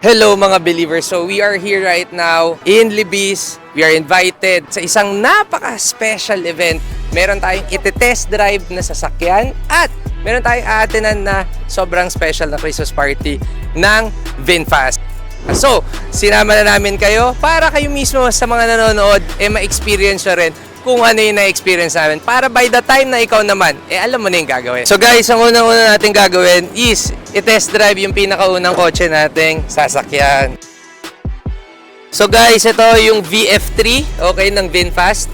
Hello mga believers. So we are here right now in Libis. We are invited sa isang napaka-special event. Meron tayong iti-test drive na sasakyan at meron tayong aatinan na sobrang special na Christmas party ng VinFast. So, sinama na namin kayo para kayo mismo sa mga nanonood ma-experience nyo rin kung ano yung na-experience namin. Para by the time na ikaw naman, alam mo na yung gagawin. So guys, ang unang-una natin gagawin is i-test drive yung pinakaunang kotse nating sasakyan. So guys, ito yung VF3, okay, ng VinFast.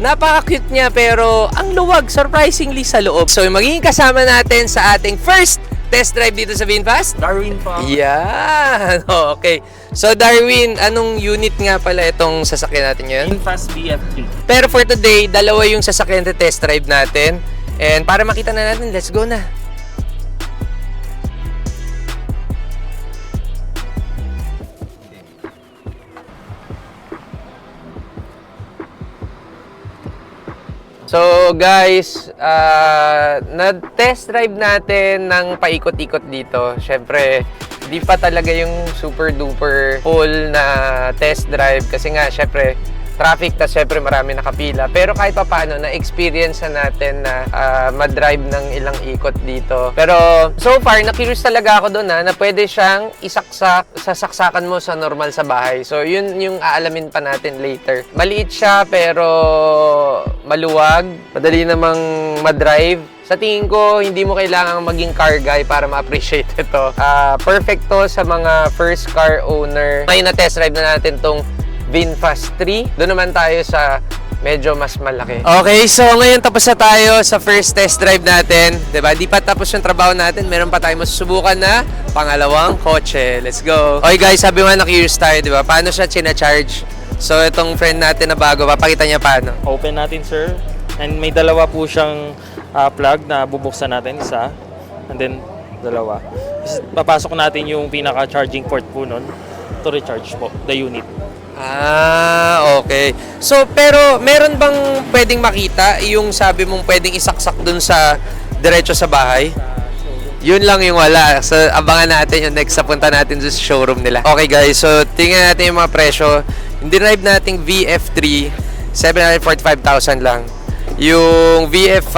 Napaka-cute niya pero ang luwag, surprisingly, sa loob. So magiging kasama natin sa ating first test drive dito sa VinFast? Darwin po. Yan! Okay. So Darwin, anong unit nga pala itong sasakyan natin ngayon? VinFast BF3. Pero for today, dalawa yung sasakyan na test drive natin. And para makita na natin, let's go na! So guys, na-test drive natin ng paikot-ikot dito. Syempre, di pa talaga yung super duper full na test drive kasi nga syempre traffic, tas syempre marami nakapila. Pero kahit pa paano, na-experience na natin na ma-drive ng ilang ikot dito. Pero so far, na-curious talaga ako doon na pwede siyang isaksak, sasaksakan mo sa normal sa bahay. So yun yung aalamin pa natin later. Maliit siya pero maluwag, madali namang ma-drive. Sa tingin ko, hindi mo kailangang maging car guy para ma-appreciate ito. Perfect to sa mga first car owner. Ngayon na-test drive na natin tong VinFast 3. Doon naman tayo sa medyo mas malaki. Okay, so ngayon tapos na tayo sa first test drive natin. Diba? Di pa tapos yung trabaho natin. Meron pa tayong masusubukan na pangalawang kotse. Let's go. Okay guys, sabi mo na-curious tayo, diba? Paano siya china-charge? So itong friend natin na bago, papakita niya paano. Open natin, sir. And may dalawa po siyang plug na bubuksan natin. Isa. And then, dalawa. Papasok natin yung pinaka-charging port po nun to recharge po the unit. Okay. So, pero meron bang pwedeng makita yung sabi mong pwedeng isaksak dun sa diretso sa bahay? Yun lang yung wala. So, abangan natin yung next sa punta natin sa showroom nila. Okay guys, so tingnan natin yung mga presyo. Yung drive nating VF3, 745,000 lang. Yung VF5,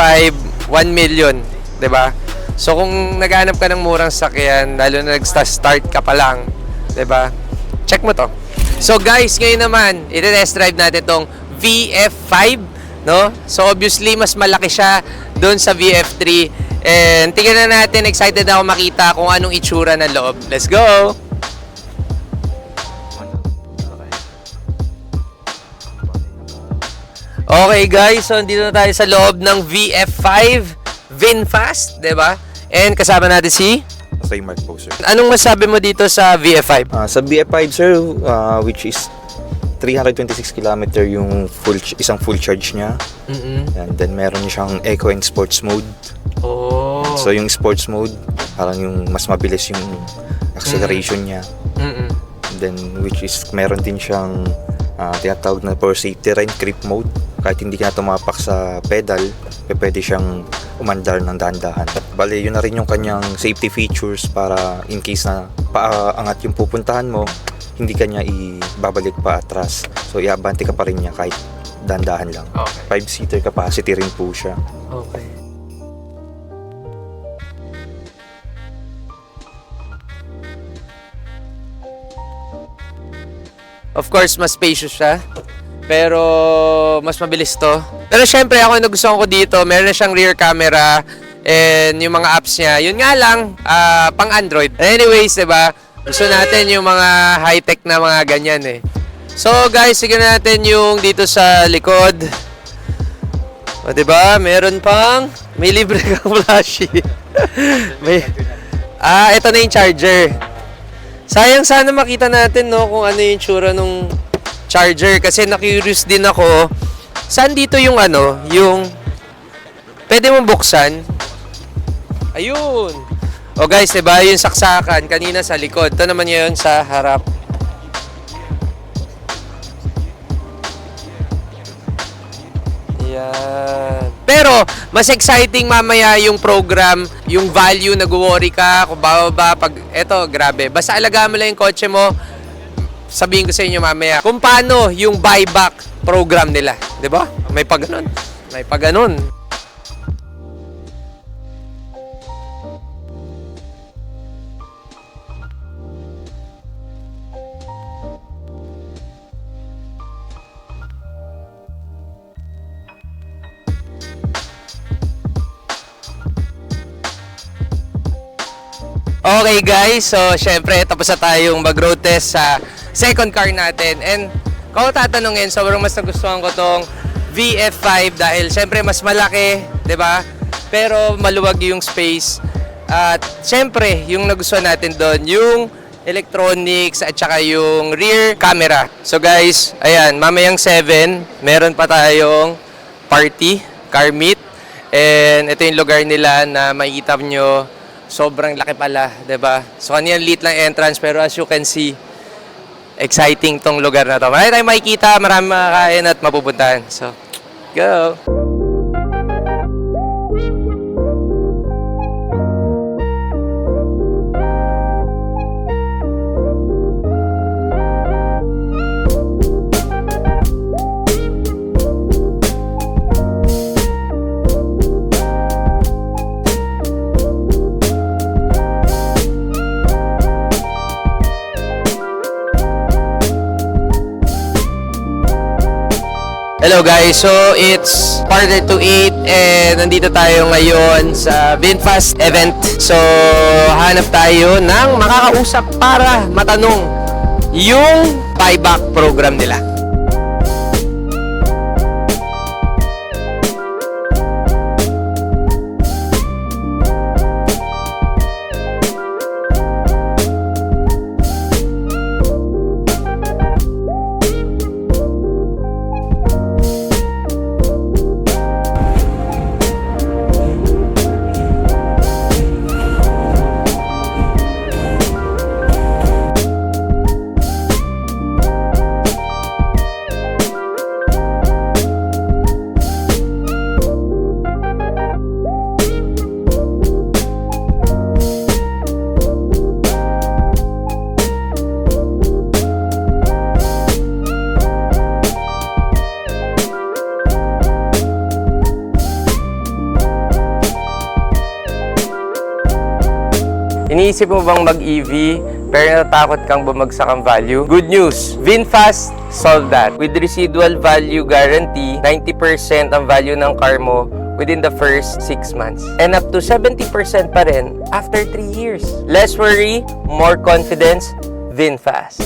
1 million. 'Di ba? So, kung naghanap ka ng murang sakyan, lalo na nag-start ka pa lang, 'di ba? Check mo to. So guys, ngayon naman, i-test drive natin tong VF5, no? So obviously, mas malaki siya doon sa VF3. And tingnan na natin, excited ako makita kung anong itsura ng loob. Let's go! Okay guys, so dito na tayo sa loob ng VF5 VinFast, 'di ba? And kasama natin si Kay Mark po, sir. Anong masabi mo dito sa VF5? Sa BF5, sir, which is 326 km yung isang full charge niya. And then meron siyang eco and sports mode. Oh. So yung sports mode, parang yung mas mabilis yung acceleration niya. And then which is meron din siyang tinatawag na for safety ride creep mode. Kahit hindi ka na tumapak sa pedal, pwede siyang umandar ng dahan-dahan. Bale, yun na rin yung kanyang safety features para in case na paangat yung pupuntahan mo, hindi ka niya ibabalik pa atras. So, iabante ka pa rin niya kahit dahan-dahan lang. Okay. 5-seater capacity rin po siya. Okay. Of course, mas spacious siya. Pero mas mabilis to. Pero syempre ako yung nagustuhan ko dito, meron na siyang rear camera and yung mga apps niya. Yun nga lang, pang Android. Anyways, diba? Gusto natin yung mga high-tech na mga ganyan eh. So guys, sige natin yung dito sa likod. O diba? Meron pang, may libre kang flashy. Ito na yung charger. Sayang sana makita natin no kung ano yung tsura nung charger kasi na-curious din ako. Saan dito yung yung pwede mong buksan? Ayun. O guys, diba yung saksakan kanina sa likod. Ito naman yun sa harap. Ayan. Pero, mas exciting mamaya yung program, yung value, nag-worry ka, kung bababa, pag, eto, grabe. Basta alagaan mo lang yung kotse mo, sabihin ko sa inyo mamaya, kung paano yung buyback program nila. 'Di ba? May pag ganun. May pag ganun. Okay guys, so syempre tapos na tayong mag-road test sa second car natin. And kung tatanungin, sobrang mas nagustuhan ko tong VF5 dahil syempre mas malaki, 'di ba? Pero maluwag yung space. At syempre, yung nagustuhan natin doon, yung electronics at saka yung rear camera. So guys, ayan, mamayang 7, meron pa tayong party, car meet. And ito yung lugar nila na makikita nyo, sobrang laki pala, 'di ba? So kanina liit lang entrance pero as you can see, exciting tong lugar na to. Marami tayong makikita, marami makakain at mapupuntahan. So, go! Hello guys, so it's quarter to 8 and nandito tayo ngayon sa VinFast event. So hanap tayo ng makakausap para matanong yung buyback program nila. Iniisip mo bang mag-EV pero natatakot kang bumagsak ang value? Good news! VinFast solved that. With residual value guarantee, 90% ang value ng car mo within the first 6 months. And up to 70% pa rin after 3 years. Less worry, more confidence, VinFast.